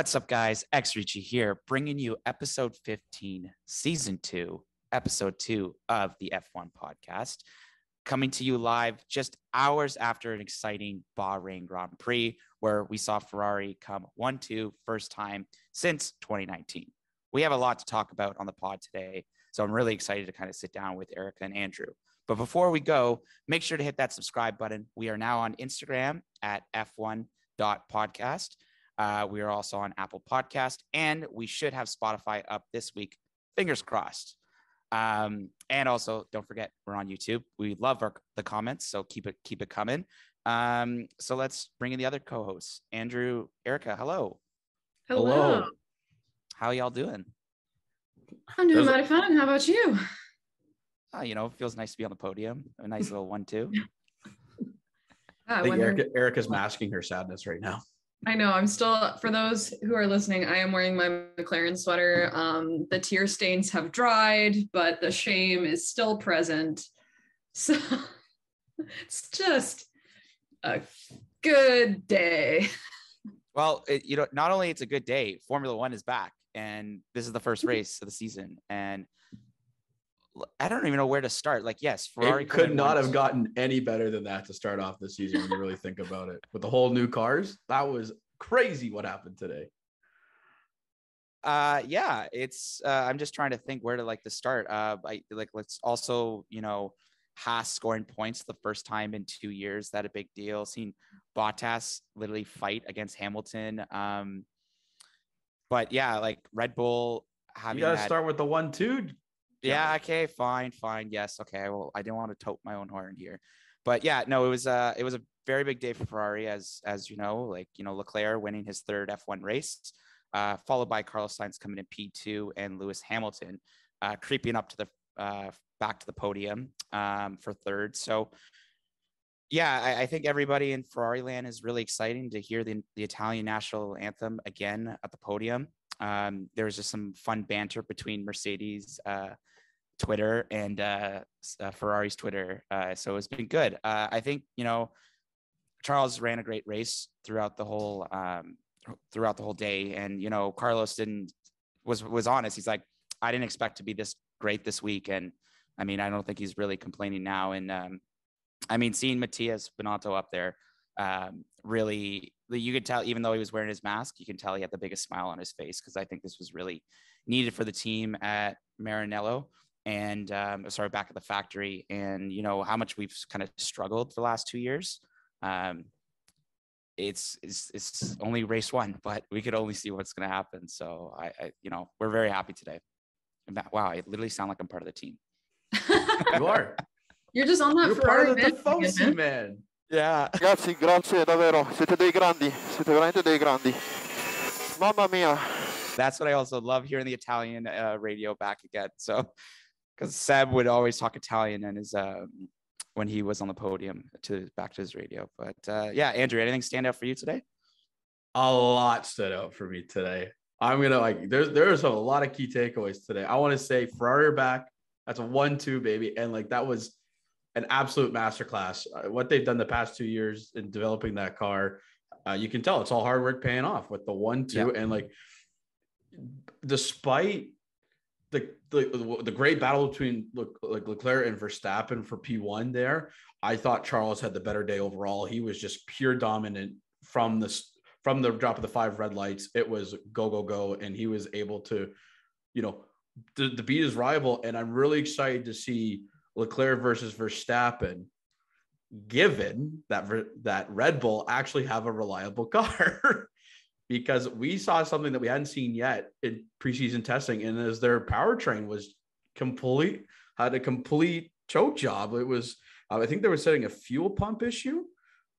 What's up, guys? X Ricci here, bringing you episode 15, season 2, episode 2 of the F1 podcast, coming to you live just hours after an exciting Bahrain Grand Prix, where we saw Ferrari come 1-2 first time since 2019. We have a lot to talk about on the pod today, so I'm really excited to kind of sit down with Erica and Andrew. But before we go, make sure to hit that subscribe button. We are now on Instagram at f1.podcast. We are also on Apple Podcast, and we should have Spotify up this week. Fingers crossed. And also, don't forget, we're on YouTube. We love the comments, so keep it coming. So let's bring in the other co-hosts. Andrew, Erica, hello. Hello. How y'all doing? I'm doing mighty fine. How about you? It feels nice to be on the podium. A nice little 1-2. I think Erica's masking her sadness right now. I know. I'm still, for those who are listening, I am wearing my McLaren sweater. The tear stains have dried, but the shame is still present. So it's just a good day. Well, not only it's a good day, Formula One is back, and this is the first race of the season. And I don't even know where to start. Yes, Ferrari could not have gotten any better than that to start off the season when you really think about it. With the whole new cars, that was crazy what happened today. Yeah, it's I'm just trying to think where to start. Let's also, Haas scoring points the first time in 2 years. That a big deal. Seeing Bottas literally fight against Hamilton. But yeah, Red Bull having you gotta start with the 1-2. Yeah. Okay. Fine. Yes. Okay. Well, I didn't want to tote my own horn here, but yeah, no, it was a very big day for Ferrari, as Leclerc winning his third F1 race, followed by Carlos Sainz coming in P2 and Lewis Hamilton creeping up to the back to the podium for third. So yeah, I think everybody in Ferrari land is really exciting to hear the Italian national anthem again at the podium. There was just some fun banter between Mercedes Twitter and Ferrari's Twitter. So it's been good. I think, Charles ran a great race throughout the whole day. And, Carlos was honest. He's like, I didn't expect to be this great this week. And I mean, I don't think he's really complaining now. And seeing Matthias Binotto up there, really, you could tell, even though he was wearing his mask, you can tell he had the biggest smile on his face, because I think this was really needed for the team at Maranello and back at the factory. And how much we've kind of struggled the last 2 years. It's only race one, but we could only see what's going to happen. So we're very happy today. Wow, I literally sound like I'm part of the team. You are. You're just on that You're Ferrari part of the Tifosi, man. Yeah. Grazie davvero. Siete dei grandi. Siete veramente dei grandi. Mamma mia. That's what I also love hearing the Italian radio back again. So, because Seb would always talk Italian and his when he was on the podium back to his radio. But yeah, Andrew, anything stand out for you today? A lot stood out for me today. I'm gonna there's a lot of key takeaways today. I want to say Ferrari are back. That's a 1-2, baby, and that was an absolute masterclass. What they've done the past 2 years in developing that car, you can tell it's all hard work paying off with the 1-2. Yeah. And despite the great battle between Leclerc and Verstappen for P1 there, I thought Charles had the better day overall. He was just pure dominant from the drop of the 5 red lights. It was go, and he was able to, to beat his rival. And I'm really excited to see Leclerc versus Verstappen, given that Red Bull actually have a reliable car. Because we saw something that we hadn't seen yet in preseason testing, and as their powertrain had a complete choke job. It was, I think they were setting a fuel pump issue,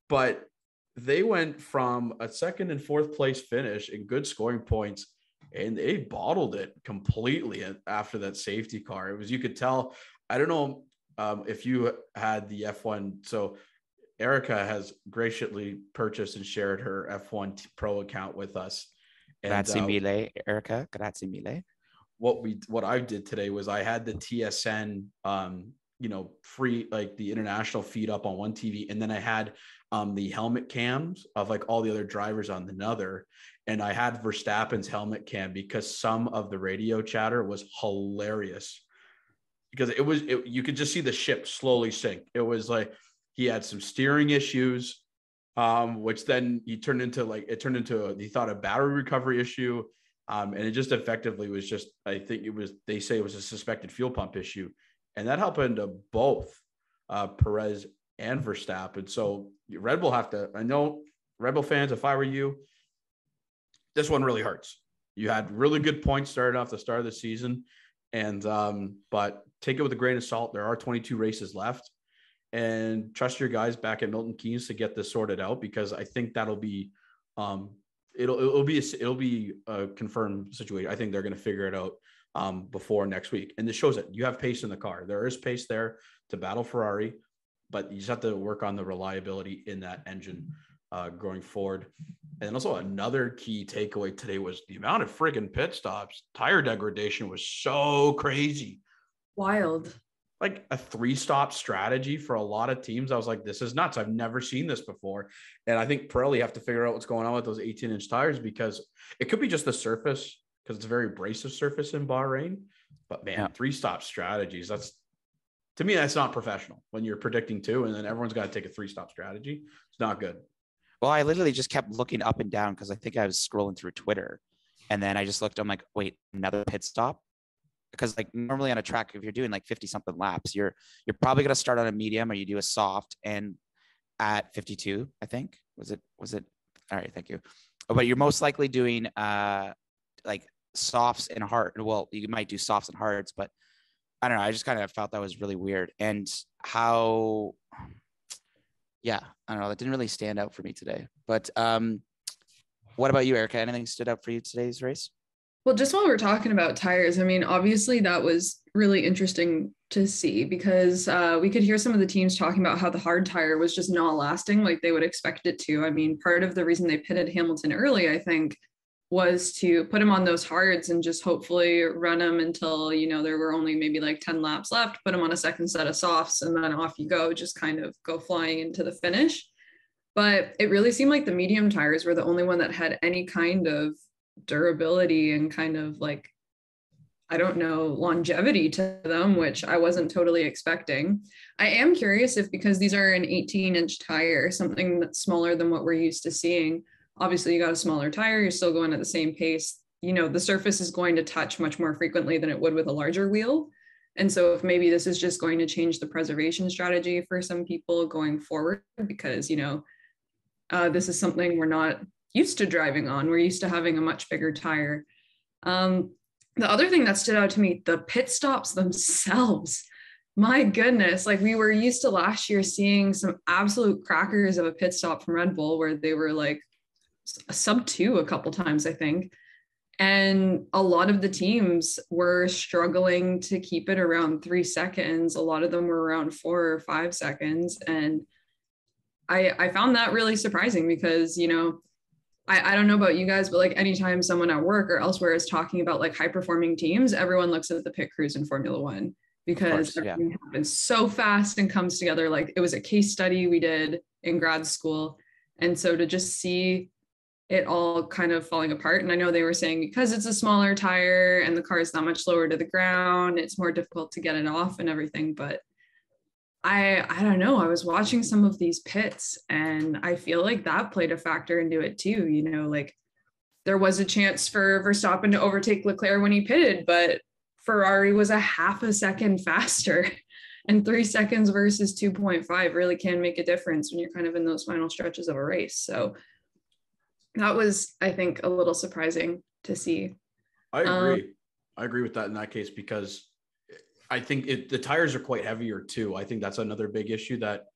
but they went from a 2nd and 4th place finish in good scoring points, and they bottled it completely after that safety car. You could tell. I don't know if you had the F1. So Erica has graciously purchased and shared her F1 Pro account with us. Grazie mille, Erica. Grazie mille. What I did today was I had the TSN, free, the international feed up on one TV, and then I had the helmet cams of all the other drivers on another. and I had Verstappen's helmet cam because some of the radio chatter was hilarious. Because you could just see the ship slowly sink. It was like he had some steering issues, which then he turned into he thought a battery recovery issue. And it just effectively was just, I think they say it was a suspected fuel pump issue. And that happened to both Perez and Verstappen. So Red Bull I know Red Bull fans, if I were you, this one really hurts. You had really good points started off the start of the season. And, but take it with a grain of salt. There are 22 races left, and trust your guys back at Milton Keynes to get this sorted out, because I think that'll be, it'll be a confirmed situation. I think they're going to figure it out before next week. And this shows that you have pace in the car. There is pace there to battle Ferrari, but you just have to work on the reliability in that engine going forward. And also another key takeaway today was the amount of friggin' pit stops. Tire degradation was so crazy. Wild. Like a 3-stop strategy for a lot of teams. I was like, this is nuts. I've never seen this before. And I think Pirelli have to figure out what's going on with those 18-inch tires, because it could be just the surface, because it's a very abrasive surface in Bahrain. But man, 3-stop strategies, to me, that's not professional when you're predicting 2 and then everyone's got to take a 3-stop strategy. It's not good. Well, I literally just kept looking up and down because I think I was scrolling through Twitter, and then I just looked, I'm like, wait, another pit stop? Because like normally on a track, if you're doing like 50 something laps, you're probably going to start on a medium, or you do a soft, and at 52, I think, was it? All right. Thank you. But you're most likely doing like softs and hard. Well, you might do softs and hards, but I don't know. I just kind of felt that was really weird. And how, yeah, I don't know. That didn't really stand out for me today. But what about you, Erica? Anything stood out for you today's race? Well, just while we're talking about tires, I mean, obviously that was really interesting to see, because we could hear some of the teams talking about how the hard tire was just not lasting like they would expect it to. I mean, part of the reason they pitted Hamilton early, I think, was to put him on those hards and just hopefully run him until, you know, there were only maybe like 10 laps left, put him on a second set of softs, and then off you go, just kind of go flying into the finish. But it really seemed like the medium tires were the only one that had any kind of durability and kind of like, I don't know, longevity to them, which I wasn't totally expecting. I am curious if, because these are an 18-inch tire, something that's smaller than what we're used to seeing. Obviously, you got a smaller tire, you're still going at the same pace. You know, the surface is going to touch much more frequently than it would with a larger wheel. And so if maybe this is just going to change the preservation strategy for some people going forward, because, you know, this is something we're not used to driving on. We're used to having a much bigger tire. The other thing that stood out to me, the pit stops themselves. My goodness, like we were used to last year seeing some absolute crackers of a pit stop from Red Bull where they were like sub 2 a couple times, I think. And a lot of the teams were struggling to keep it around 3 seconds. A lot of them were around 4 or 5 seconds. And I found that really surprising, because, you know, I don't know about you guys, but like anytime someone at work or elsewhere is talking about like high performing teams, everyone looks at the pit crews in Formula One, because everything happens so fast and comes together. Like it was a case study we did in grad school. And so to just see it all kind of falling apart. And I know they were saying because it's a smaller tire and the car is that much lower to the ground, it's more difficult to get it off and everything. But I don't know. I was watching some of these pits and I feel like that played a factor into it too. You know, like there was a chance for Verstappen to overtake Leclerc when he pitted, but Ferrari was a half a second faster, and 3 seconds versus 2.5 really can make a difference when you're kind of in those final stretches of a race. So that was, I think, a little surprising to see. I agree. I agree with that in that case, because I think the tires are quite heavier too. I think that's another big issue that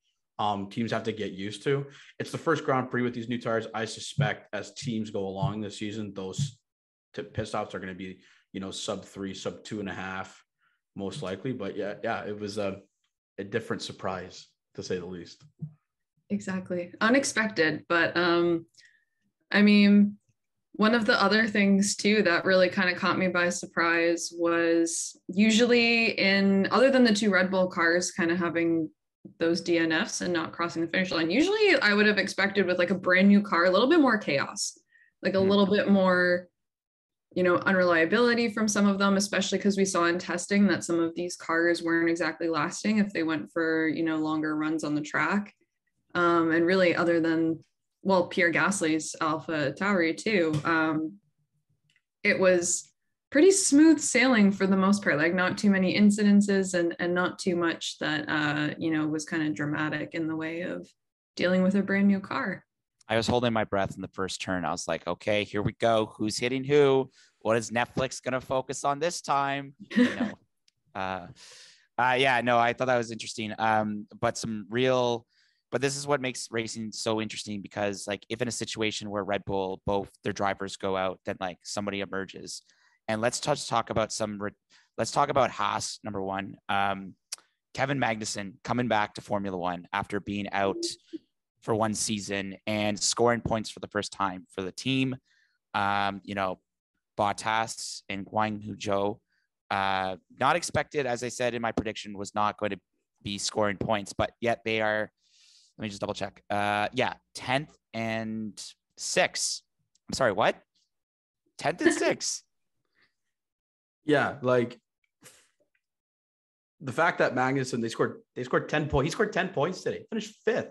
teams have to get used to. It's the first Grand Prix with these new tires. I suspect as teams go along this season, those pit stops are going to be, you know, sub 3, sub 2.5, most likely. But yeah, it was a different surprise, to say the least. Exactly. Unexpected. But I mean, one of the other things too that really kind of caught me by surprise was usually other than the 2 Red Bull cars kind of having those DNFs and not crossing the finish line, usually I would have expected with like a brand new car, a little bit more chaos. like a little bit more, unreliability from some of them, especially because we saw in testing that some of these cars weren't exactly lasting if they went for, longer runs on the track. And really, other than, Pierre Gasly's Alpha Tauri too, it was pretty smooth sailing for the most part, like not too many incidences and not too much that, was kind of dramatic in the way of dealing with a brand new car. I was holding my breath in the first turn. I was like, okay, here we go. Who's hitting who? What is Netflix going to focus on this time? I thought that was interesting. But this is what makes racing so interesting, because like if in a situation where Red Bull, both their drivers go out, then like somebody emerges. And let's talk about Haas, number one. Kevin Magnussen coming back to Formula One after being out for one season and scoring points for the first time for the team. Bottas and Guan Yu Zhou, not expected, as I said in my prediction, was not going to be scoring points, but yet they are, let me just double check. 10th and 6th. I'm sorry, what? 10th and 6th. Yeah, like the fact that Magnussen, they scored 10 points. He scored 10 points today. Finished 5th.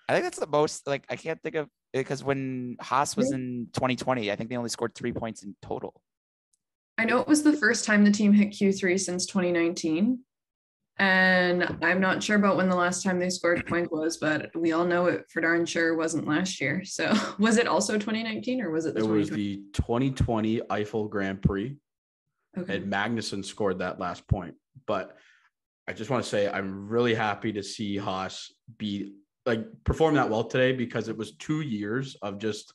I think that's the most, like, I can't think of, because when Haas was in 2020, I think they only scored 3 points in total. I know it was the first time the team hit Q3 since 2019. And I'm not sure about when the last time they scored points was, but we all know it for darn sure wasn't last year. So was it also 2019 or was it? It was the 2020 Eiffel Grand Prix. Okay. And Magnussen scored that last point. But I just want to say I'm really happy to see Haas perform that well today, because it was 2 years of just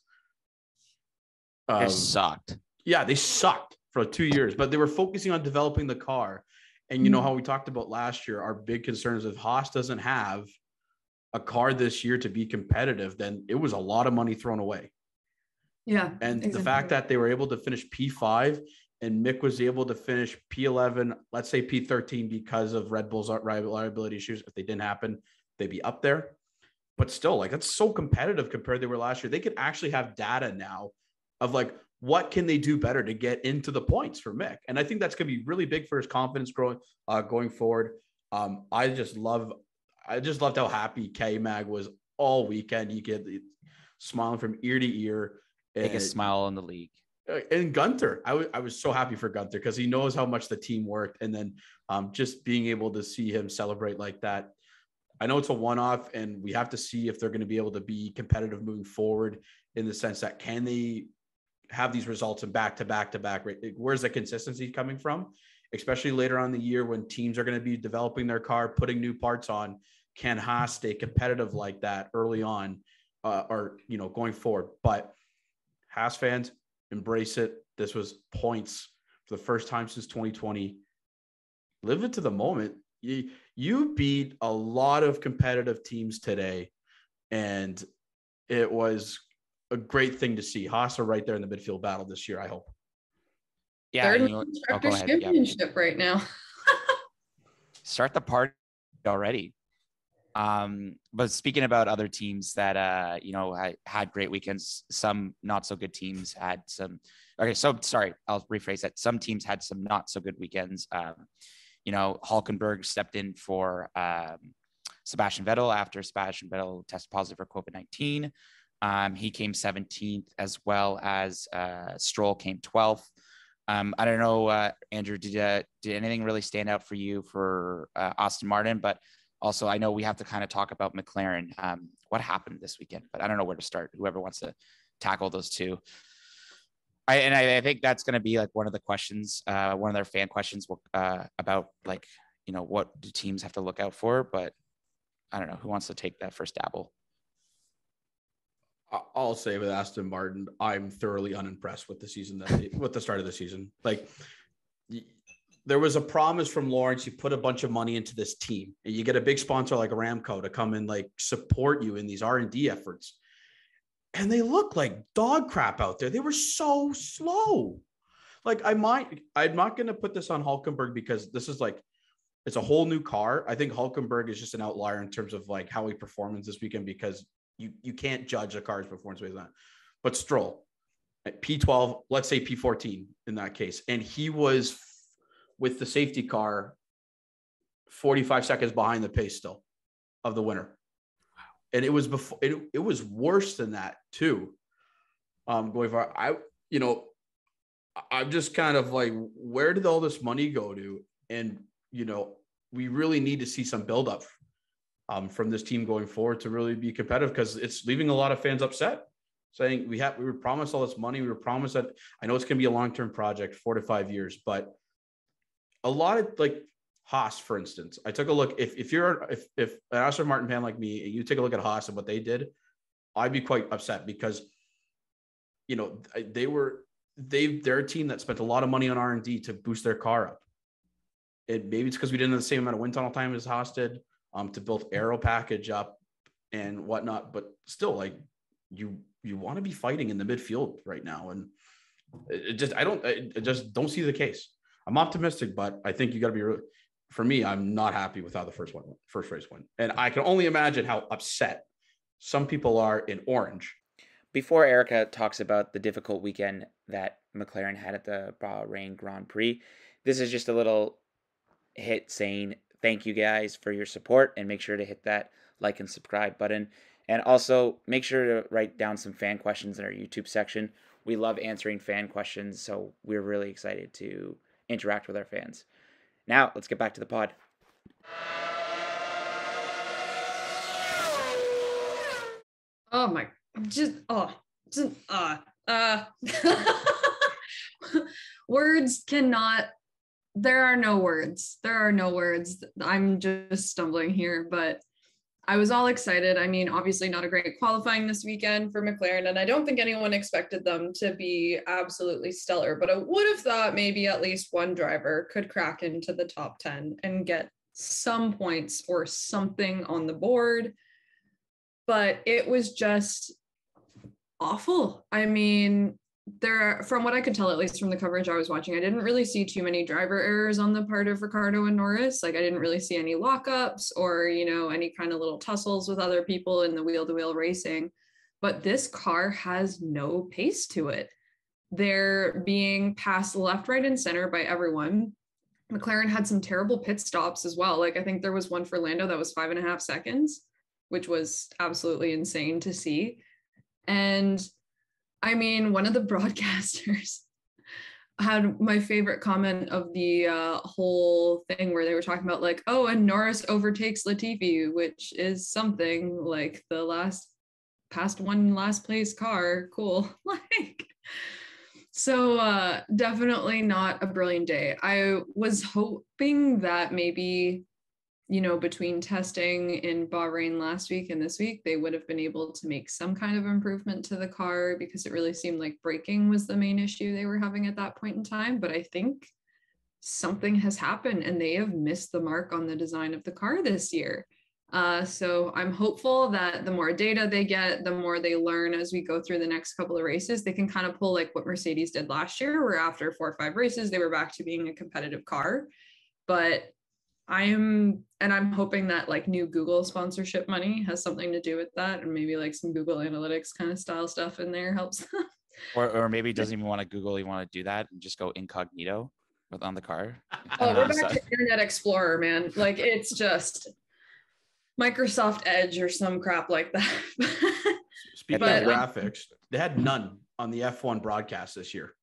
They sucked. Yeah, they sucked for 2 years, but they were focusing on developing the car. And you know how we talked about last year, our big concerns, if Haas doesn't have a car this year to be competitive, then it was a lot of money thrown away. Yeah. And exactly. the fact that they were able to finish P5 and Mick was able to finish P11, let's say P13, because of Red Bull's reliability issues. If they didn't happen, they'd be up there. But still, like, that's so competitive compared to they were last year. They could actually have data now of like, what can they do better to get into the points for Mick? And I think that's going to be really big for his confidence going forward. I just loved how happy K-Mag was all weekend. You get smiling from ear to ear. Biggest smile in the league. And Gunther, I was so happy for Gunther, because he knows how much the team worked. And then just being able to see him celebrate like that. I know it's a one-off, and we have to see if they're going to be able to be competitive moving forward, in the sense that, can they have these results in back-to-back? Where's the consistency coming from? Especially later on in the year when teams are going to be developing their car, putting new parts on. Can Haas stay competitive like that early on, or going forward? But Haas fans, embrace it. This was points for the first time since 2020. Live it to the moment. You beat a lot of competitive teams today, and it was a great thing to see. Haas are right there in the midfield battle this year, I hope. Yeah. Third constructors championship right now. Start the party already. But speaking about other teams that had great weekends, some not so good teams had some. Okay, so sorry, I'll rephrase that. Some teams had some not so good weekends. Hülkenberg stepped in for Sebastian Vettel after Sebastian Vettel tested positive for COVID-19. He came 17th, as well as Stroll came 12th. I don't know, Andrew, did anything really stand out for you for Aston Martin? But also, I know we have to kind of talk about McLaren. What happened this weekend? But I don't know where to start. Whoever wants to tackle those two. I think that's going to be like one of the questions, one of their fan questions about like, what do teams have to look out for? But I don't know who wants to take that first dabble. I'll say with Aston Martin, I'm thoroughly unimpressed with the season with the start of the season. Like, there was a promise from Lawrence. You put a bunch of money into this team, and you get a big sponsor like Aramco to come and like support you in these R&D efforts. And they look like dog crap out there. They were so slow. Like, I'm not going to put this on Hülkenberg, because this is like, it's a whole new car. I think Hülkenberg is just an outlier in terms of like how he performed this weekend, because you can't judge a car's performance based on that. But Stroll, at P12, let's say P14 in that case. And he was with the safety car 45 seconds behind the pace still of the winner. And it was before it was worse than that too. Going far, I'm just kind of like, where did all this money go to? And we really need to see some buildup from this team going forward to really be competitive, because it's leaving a lot of fans upset, saying we were promised all this money. We were promised that, I know it's going to be a long-term project, 4 to 5 years, but a lot of like Haas, for instance, I took a look. If an Aston Martin fan like me, you take a look at Haas and what they did, I'd be quite upset, because they're a team that spent a lot of money on R&D to boost their car up. Maybe it's because we didn't have the same amount of wind tunnel time as Haas did, to build aero package up and whatnot. But still, like, you want to be fighting in the midfield right now, and I just don't see the case. I'm optimistic, but I think you got to be really. For me, I'm not happy with how the first race went, and I can only imagine how upset some people are in orange. Before Erica talks about the difficult weekend that McLaren had at the Bahrain Grand Prix, this is just a little hit saying thank you guys for your support, and make sure to hit that like and subscribe button. And also make sure to write down some fan questions in our YouTube section. We love answering fan questions, so we're really excited to interact with our fans. Now, let's get back to the pod. Oh my, words cannot, there are no words. There are no words. I'm just stumbling here, but I was all excited. I mean, obviously not a great qualifying this weekend for McLaren, and I don't think anyone expected them to be absolutely stellar, but I would have thought maybe at least one driver could crack into the top 10 and get some points or something on the board. But it was just awful. I mean, from what I could tell, at least from the coverage I was watching, I didn't really see too many driver errors on the part of Ricciardo and Norris. Like, I didn't really see any lockups or, any kind of little tussles with other people in the wheel-to-wheel racing. But this car has no pace to it. They're being passed left, right, and center by everyone. McLaren had some terrible pit stops as well. Like, I think there was one for Lando that was 5.5 seconds, which was absolutely insane to see. And I mean, one of the broadcasters had my favorite comment of the whole thing, where they were talking about like, oh, and Norris overtakes Latifi, which is something like the last place car. Cool. Like, so definitely not a brilliant day. I was hoping that maybe, between testing in Bahrain last week and this week, they would have been able to make some kind of improvement to the car, because it really seemed like braking was the main issue they were having at that point in time. But I think something has happened and they have missed the mark on the design of the car this year. So I'm hopeful that the more data they get, the more they learn as we go through the next couple of races, they can kind of pull like what Mercedes did last year, where after 4 or 5 races, they were back to being a competitive car. But I'm hoping that like new Google sponsorship money has something to do with that, and maybe like some Google Analytics kind of style stuff in there helps. or maybe he doesn't even want to Google. You want to do that and just go incognito on the car. Oh, we're back to Internet Explorer, man. Like, it's just Microsoft Edge or some crap like that. Speaking of graphics, they had none on the F1 broadcast this year.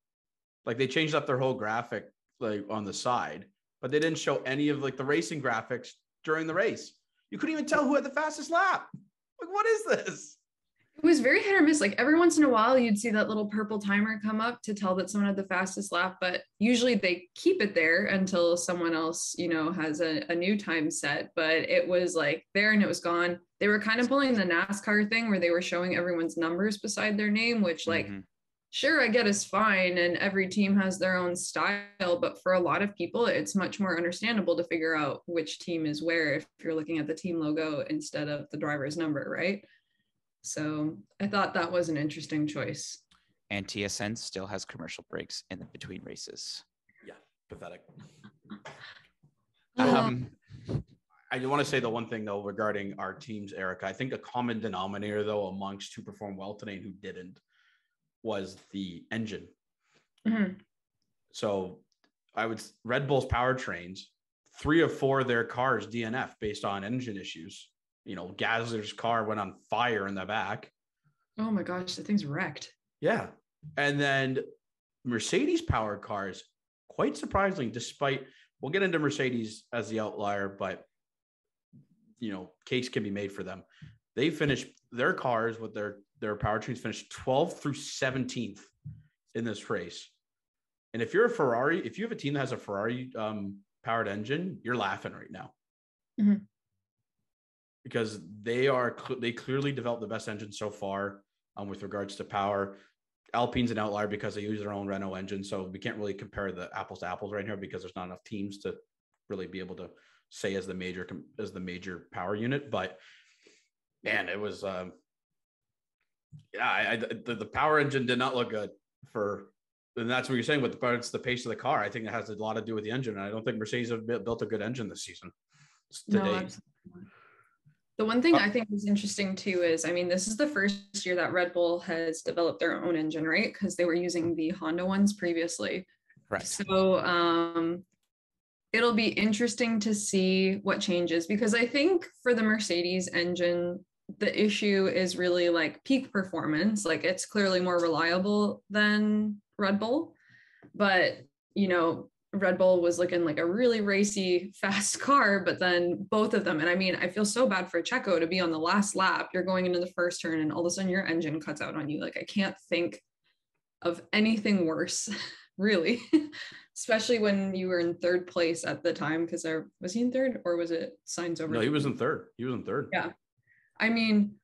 Like, they changed up their whole graphic like on the side, but they didn't show any of like the racing graphics during the race. You couldn't even tell who had the fastest lap. Like, what is this? It was very hit or miss. Like, every once in a while, you'd see that little purple timer come up to tell that someone had the fastest lap, but usually they keep it there until someone else, has a new time set. But it was like there and it was gone. They were kind of pulling the NASCAR thing where they were showing everyone's numbers beside their name, which sure, I get is fine, and every team has their own style, but for a lot of people, it's much more understandable to figure out which team is where if you're looking at the team logo instead of the driver's number, right? So I thought that was an interesting choice. And TSN still has commercial breaks in between races. Yeah, pathetic. I want to say the one thing though regarding our teams, Erica. I think a common denominator though amongst who performed well today and who didn't was the engine. Mm-hmm. So Red Bull's powertrains, 3 of 4 of their cars DNF based on engine issues. Gasly's car went on fire in the back. Oh my gosh, the thing's wrecked. Yeah. And then Mercedes powered cars, quite surprisingly, despite, we'll get into Mercedes as the outlier, but case can be made for them. They finished their cars with their powertrains finished 12th through 17th in this race. And if you're a Ferrari, if you have a team that has a Ferrari powered engine, you're laughing right now. Mm-hmm. Because they clearly developed the best engine so far with regards to power. Alpine's an outlier because they use their own Renault engine. So we can't really compare the apples to apples right here because there's not enough teams to really be able to say as the major power unit. But man, it was, the power engine did not look good and that's what you're saying, but it's the pace of the car. I think it has a lot to do with the engine. And I don't think Mercedes have built a good engine this season. No, absolutely. The one thing I think is interesting too is, I mean, this is the first year that Red Bull has developed their own engine, right? Because they were using the Honda ones previously. Right. So it'll be interesting to see what changes, because I think for the Mercedes engine, the issue is really like peak performance. Like it's clearly more reliable than Red Bull, but Red Bull was looking like a really racy, fast car, but then both of them. And I mean, I feel so bad for Checo to be on the last lap. You're going into the first turn and all of a sudden your engine cuts out on you. Like I can't think of anything worse, really, especially when you were in third place at the time. Because was he in third or was it Sainz over? No, he was in third. Yeah. I mean,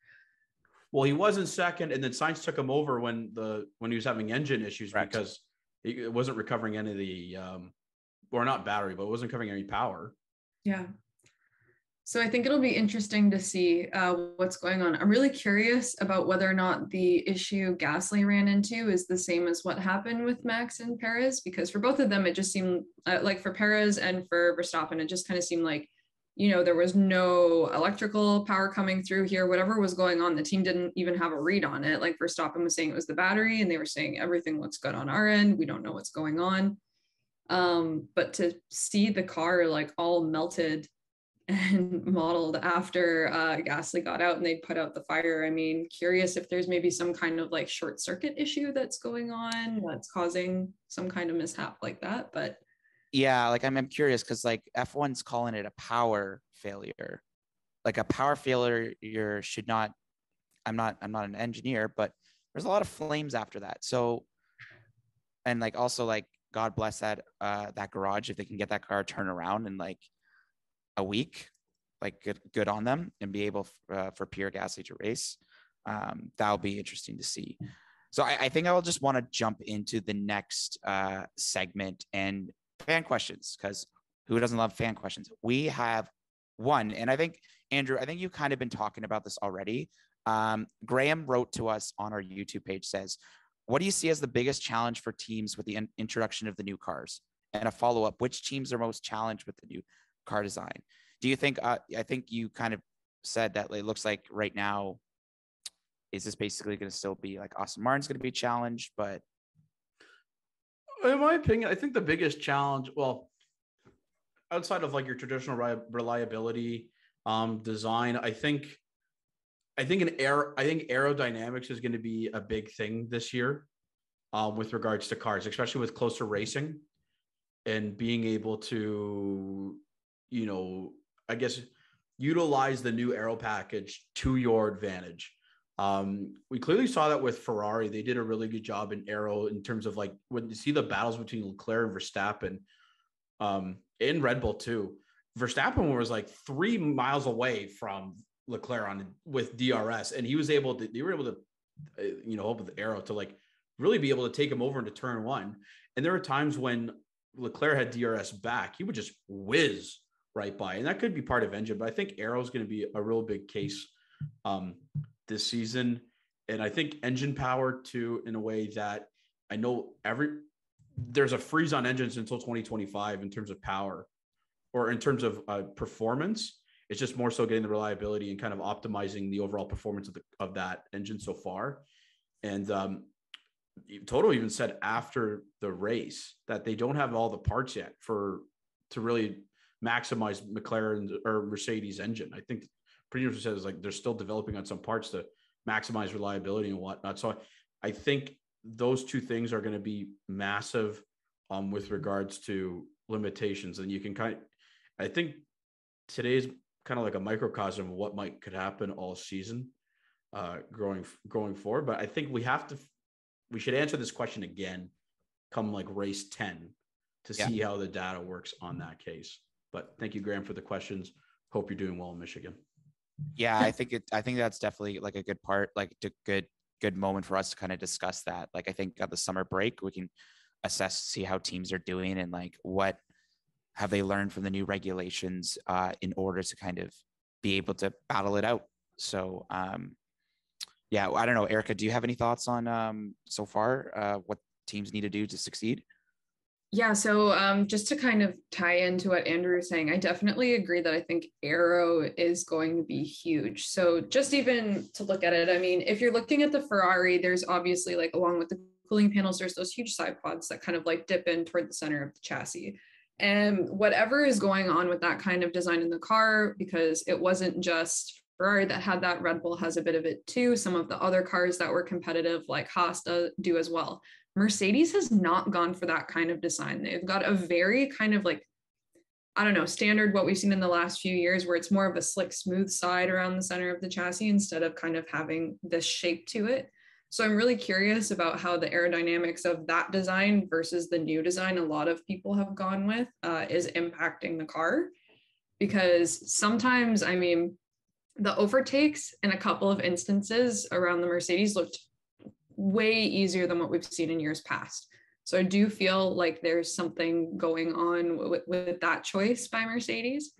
well, he was in second, and then Sainz took him over when he was having engine issues. Correct. Because it wasn't recovering any of the, or not battery, but it wasn't covering any power. Yeah. So I think it'll be interesting to see what's going on. I'm really curious about whether or not the issue Gasly ran into is the same as what happened with Max and Perez, because for both of them, it just seemed like for Perez and for Verstappen, it just kind of seemed like, there was no electrical power coming through here. Whatever was going on, the team didn't even have a read on it. Like Verstappen was saying it was the battery, and they were saying everything looks good on our end. We don't know what's going on. But to see the car like all melted and modeled after Gasly got out and they put out the fire. I mean, curious if there's maybe some kind of like short circuit issue that's going on that's causing some kind of mishap like that. But yeah, like I'm curious because like F1's calling it a power failure. Like a power failure should not. I'm not an engineer, but there's a lot of flames after that. So, and like also like God bless that garage if they can get that car turned around in like a week, like good on them, and be able for Pierre Gasly to race. That'll be interesting to see. So I think I will just want to jump into the next segment and fan questions, because who doesn't love fan questions? We have one, and I think, Andrew, I think you've kind of been talking about this already. Graham wrote to us on our YouTube page, says, what do you see as the biggest challenge for teams with the introduction of the new cars? And a follow-up, which teams are most challenged with the new car design? Do you think, I think you kind of said that it looks like right now, is this basically going to still be like Aston Martin's going to be challenged? But in my opinion, I think the biggest challenge, well, outside of like your traditional reliability design, I think aerodynamics is going to be a big thing this year with regards to cars, especially with closer racing and being able to, I guess, utilize the new aero package to your advantage. We clearly saw that with Ferrari. They did a really good job in aero in terms of like when you see the battles between Leclerc and Verstappen, in Red Bull too. Verstappen was like 3 miles away from Leclerc with DRS, and they were able to help with the aero to like really be able to take him over into turn one. And there were times when Leclerc had DRS back, he would just whiz right by, and that could be part of engine, but I think aero is going to be a real big case this season. And I think engine power too, in a way that I know there's a freeze on engines until 2025 in terms of power or in terms of performance. It's just more so getting the reliability and kind of optimizing the overall performance of that engine so far. And Toto even said after the race that they don't have all the parts yet to really maximize McLaren or Mercedes engine. I think pretty much says like they're still developing on some parts to maximize reliability and whatnot. So I think those two things are going to be massive with regards to limitations. And you can I think today's kind of like a microcosm of what could happen all season going forward. But I think we should answer this question again come like race 10 to see how the data works on that case. But thank you, Graham, for the questions. Hope you're doing well in Michigan. Yeah, I think that's definitely like a good part, like a good moment for us to kind of discuss that. Like, I think at the summer break, we can assess, see how teams are doing and like what have they learned from the new regulations in order to kind of be able to battle it out. So yeah, I don't know, Erica, do you have any thoughts on so far what teams need to do to succeed? Yeah, so just to kind of tie into what Andrew was saying, I definitely agree that I think aero is going to be huge. So just even to look at it, I mean, if you're looking at the Ferrari, there's obviously like along with the cooling panels, there's those huge side pods that kind of like dip in toward the center of the chassis. And whatever is going on with that kind of design in the car, because it wasn't just Ferrari that had that, Red Bull has a bit of it too. Some of the other cars that were competitive like Haas do as well. Mercedes has not gone for that kind of design. They've got a very kind of like, I don't know, standard what we've seen in the last few years where it's more of a slick, smooth side around the center of the chassis instead of kind of having this shape to it. So I'm really curious about how the aerodynamics of that design versus the new design a lot of people have gone with is impacting the car. Because sometimes, I mean, the overtakes in a couple of instances around the Mercedes looked way easier than what we've seen in years past. So I do feel like there's something going on with that choice by Mercedes.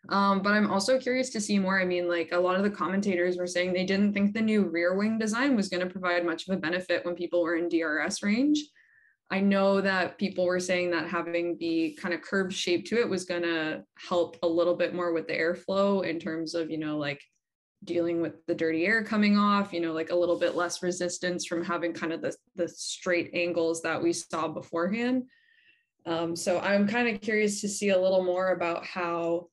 But I'm also curious to see more. I mean, like a lot of the commentators were saying they didn't think the new rear wing design was going to provide much of a benefit when people were in DRS range. I know that people were saying that having the kind of curved shape to it was going to help a little bit more with the airflow in terms of, you know, like dealing with the dirty air coming off, you know, like a little bit less resistance from having kind of the straight angles that we saw beforehand. So I'm kind of curious to see a little more about how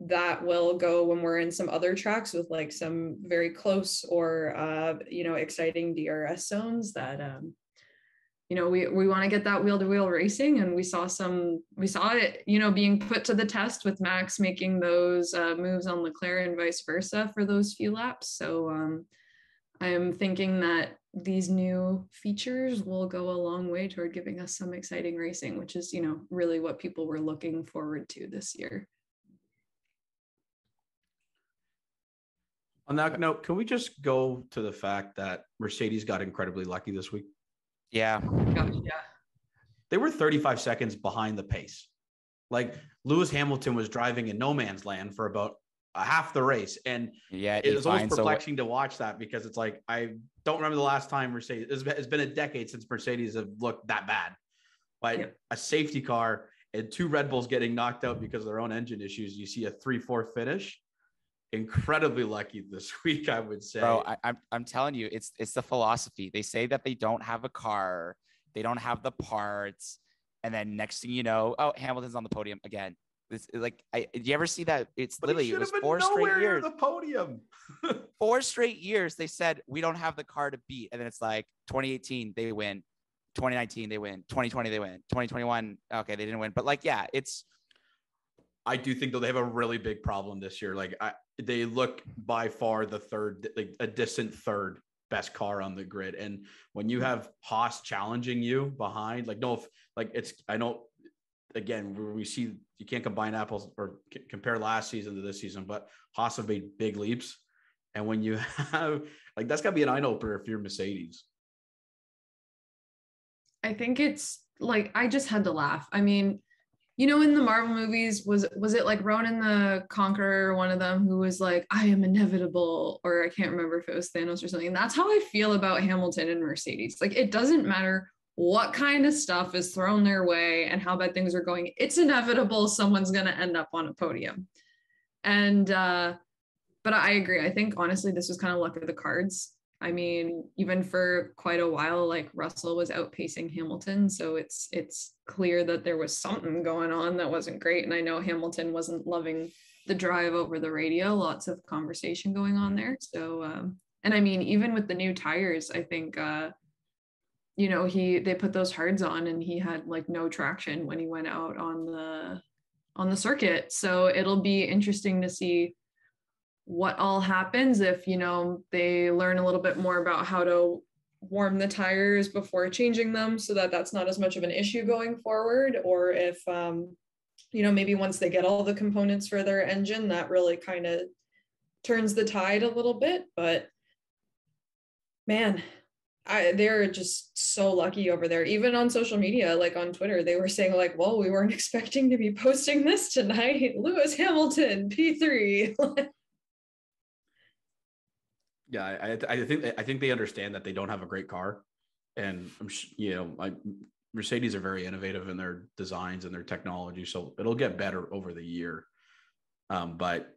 that will go when we're in some other tracks with like some very close or, you know, exciting DRS zones that, you know, we want to get that wheel-to-wheel racing, and we saw it, you know, being put to the test with Max making those moves on Leclerc and vice versa for those few laps. So I'm thinking that these new features will go a long way toward giving us some exciting racing, which is, you know, really what people were looking forward to this year. On that note, can we just go to the fact that Mercedes got incredibly lucky this week? Yeah. Yeah. They were 35 seconds behind the pace. Like Lewis Hamilton was driving in no man's land for about half the race. And yeah, it was almost perplexing to watch that, because it's like, I don't remember the last time Mercedes, it's been a decade since Mercedes have looked that bad. But a safety car and two Red Bulls getting knocked out because of their own engine issues, you see a 3-4 finish. Incredibly lucky this week, I would say. Bro, I'm telling you, it's the philosophy. They say that they don't have a car, they don't have the parts, and then next thing you know, oh, Hamilton's on the podium again. This like, did you ever see that? It's literally, it was 4 straight years. The podium. 4 straight years they said we don't have the car to beat, and then it's like 2018 they win, 2019 they win, 2020 they win, 2021 okay they didn't win, but like yeah, it's. I do think though they have a really big problem this year. Like they look by far the third, like a distant third best car on the grid. And when you have Haas challenging you behind, like, no, if, like it's, I know, again, we see you can't combine apples or compare last season to this season, but Haas have made big leaps. And when you have, like, that's gotta be an eye opener if you're Mercedes. I think it's like, I just had to laugh. I mean, you know, in the Marvel movies, was it like Ronan the Conqueror, one of them, who was like, I am inevitable, or I can't remember if it was Thanos or something. And that's how I feel about Hamilton and Mercedes. Like, it doesn't matter what kind of stuff is thrown their way and how bad things are going. It's inevitable someone's going to end up on a podium. And, but I agree. I think, honestly, this was kind of luck of the cards. I mean, even for quite a while, like Russell was outpacing Hamilton. So it's clear that there was something going on that wasn't great. And I know Hamilton wasn't loving the drive over the radio, lots of conversation going on there. So, and I mean, even with the new tires, I think, you know, they put those hards on and he had like no traction when he went out on the circuit. So it'll be interesting to see what all happens if, you know, they learn a little bit more about how to warm the tires before changing them so that that's not as much of an issue going forward, or if you know, maybe once they get all the components for their engine, that really kind of turns the tide a little bit. But man, they're just so lucky over there. Even on social media, like on Twitter, they were saying like, well, we weren't expecting to be posting this tonight. Lewis Hamilton, P3. Yeah, I think they understand that they don't have a great car, and you know, Mercedes are very innovative in their designs and their technology, so it'll get better over the year. But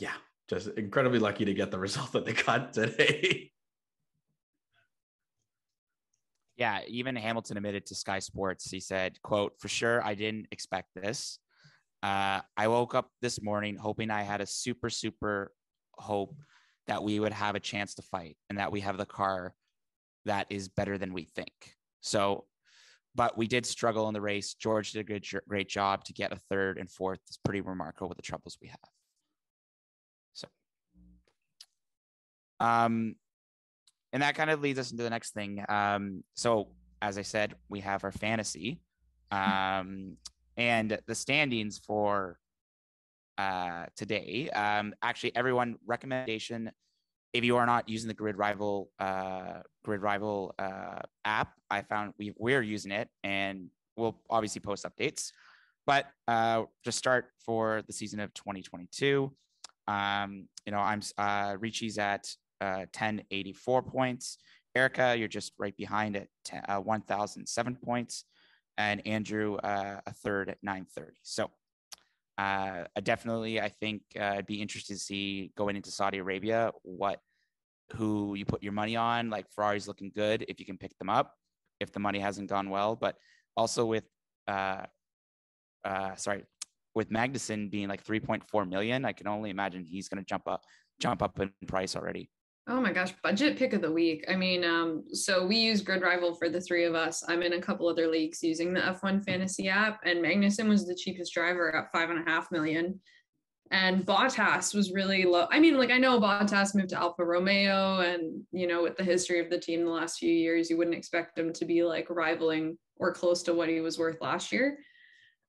yeah, just incredibly lucky to get the result that they got today. Yeah, even Hamilton admitted to Sky Sports. He said, quote, "For sure, I didn't expect this. I woke up this morning hoping I had a super hope that we would have a chance to fight and that we have the car that is better than we think. So, but we did struggle in the race. George did a great job to get a third and fourth. It's pretty remarkable with the troubles we have." So, and that kind of leads us into the next thing. So as I said, we have our fantasy, and the standings for today. Actually, everyone, recommendation: if you are not using the Grid Rival app, I found we're using it, and we'll obviously post updates. But to start for the season of 2022, you know, I'm Ricci's at 1084 points. Erica, you're just right behind at 1007 points, and Andrew a third at 930. So definitely, I think I'd be interested to see going into Saudi Arabia who you put your money on. Like Ferrari's looking good if you can pick them up, if the money hasn't gone well. But also with Magnussen being like 3.4 million, I can only imagine he's going to jump up in price already. Oh my gosh, budget pick of the week. I mean, so we use Grid Rival for the three of us. I'm in a couple other leagues using the F1 Fantasy app, and Magnussen was the cheapest driver at 5.5 million. And Bottas was really low. I mean, like, I know Bottas moved to Alfa Romeo, and, you know, with the history of the team the last few years, you wouldn't expect him to be like rivaling or close to what he was worth last year.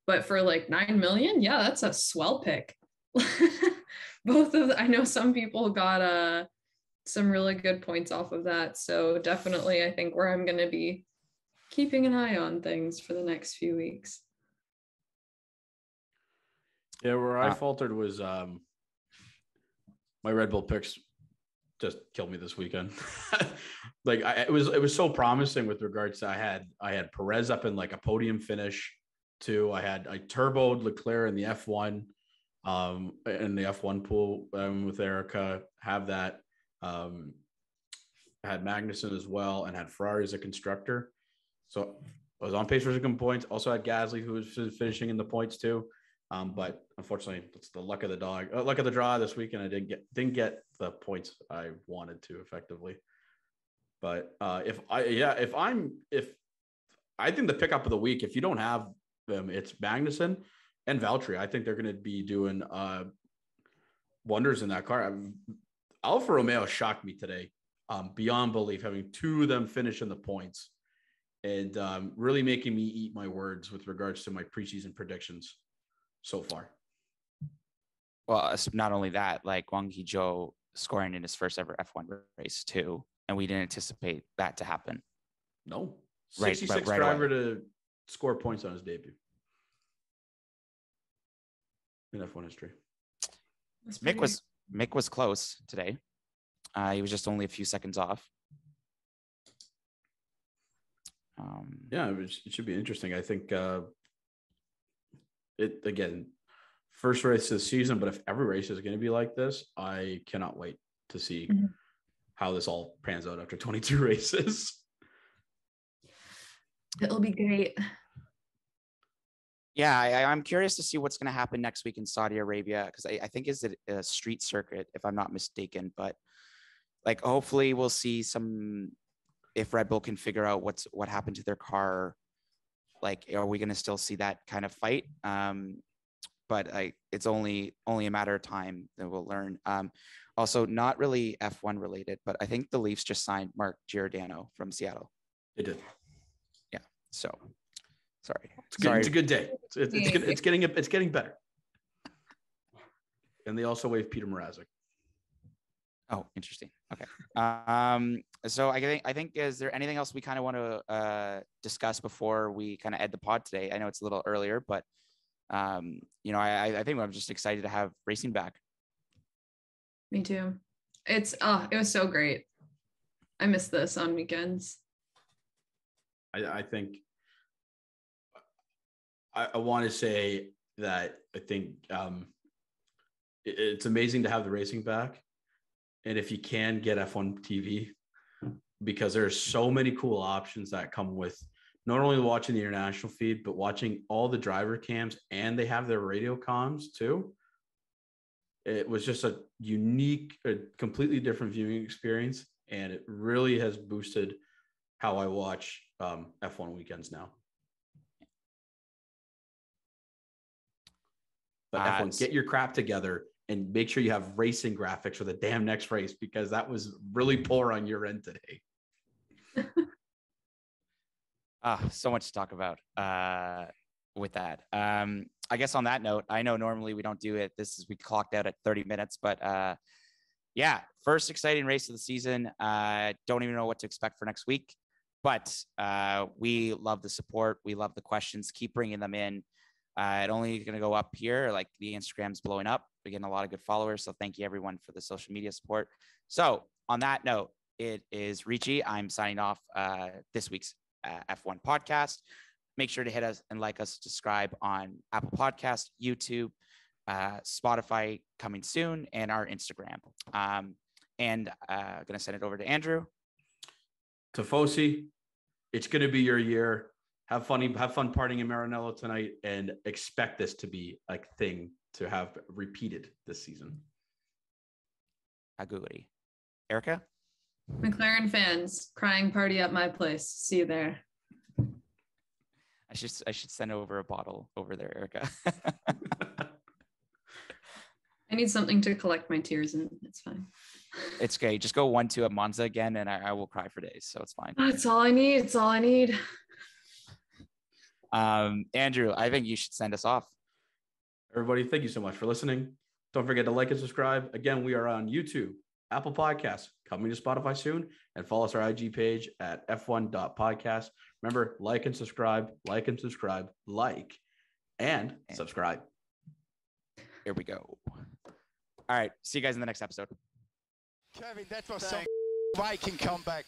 But for like 9 million, yeah, that's a swell pick. I know some people got some really good points off of that. So definitely, I think where I'm going to be keeping an eye on things for the next few weeks. Yeah, where I faltered was my Red Bull picks just killed me this weekend. Like it was so promising with regards to I had Perez up in like a podium finish too. I turboed Leclerc in the F1 in the F1 pool with Erica. Have that. I had Magnussen as well, and had Ferrari as a constructor. So I was on pace for some points. Also had Gasly, who was finishing in the points too. But unfortunately, it's the luck of the draw this weekend. I didn't get the points I wanted to effectively. But I think the pickup of the week, if you don't have them, it's Magnussen and Valtteri. I think they're going to be doing wonders in that car. Alfa Romeo shocked me today, beyond belief, having two of them finish in the points, and really making me eat my words with regards to my preseason predictions so far. Well, it's not only that, like Wang Hezhou scoring in his first ever F1 race too, and we didn't anticipate that to happen. No, 66 driver to score points on his debut in F1 history. Mick was close today. He was just only a few seconds off. It should be interesting. I think it again, first race this season, but if every race is going to be like this, I cannot wait to see how this all pans out after 22 races. It'll be great. Yeah, I'm curious to see what's going to happen next week in Saudi Arabia, because I think is it a street circuit, if I'm not mistaken. But like, hopefully we'll see if Red Bull can figure out what happened to their car. Like, are we going to still see that kind of fight? But it's only a matter of time that we'll learn. Also, not really F1 related, but I think the Leafs just signed Mark Giordano from Seattle. They did. Yeah. So, sorry. It's a good day. It's getting better. And they also waived Peter Mrazek. Oh, interesting. Okay. So I think is there anything else we kind of want to discuss before we kind of end the pod today? I know it's a little earlier, but I think I'm just excited to have racing back. Me too. It was so great. I miss this on weekends. I think I want to say that I think it's amazing to have the racing back. And if you can get F1 TV, because there's so many cool options that come with not only watching the international feed, but watching all the driver cams, and they have their radio comms too. It was just a completely different viewing experience. And it really has boosted how I watch F1 weekends now. But F1, get your crap together and make sure you have racing graphics for the damn next race, because that was really poor on your end today. So much to talk about with that. I guess on that note, I know normally we don't do it. We clocked out at 30 minutes, but yeah, first exciting race of the season. Don't even know what to expect for next week, but we love the support. We love the questions. Keep bringing them in. It only going to go up here. Like, the Instagram's blowing up. We're getting a lot of good followers. So thank you everyone for the social media support. So on that note, it is Ricci. I'm signing off this week's F1 podcast. Make sure to hit us and like us, subscribe on Apple Podcast, YouTube, Spotify coming soon, and our Instagram. And going to send it over to Andrew. Tifosi, it's going to be your year. Have fun partying in Maranello tonight, and expect this to be a thing to have repeated this season. Aguri. Erica? McLaren fans, crying party at my place. See you there. I should send over a bottle over there, Erica. I need something to collect my tears in. It's fine. It's okay. Just go 1-2 at Monza again, and I will cry for days. So it's fine. That's all I need. It's all I need. Andrew, I think you should send us off. Everybody, thank you so much for listening. Don't forget to like and subscribe. Again, we are on YouTube, Apple Podcasts, coming to Spotify soon, and follow us our IG page at f1.podcast. Remember, like and subscribe, and subscribe. Here we go. All right. See you guys in the next episode. Kevin, that was some Viking comeback.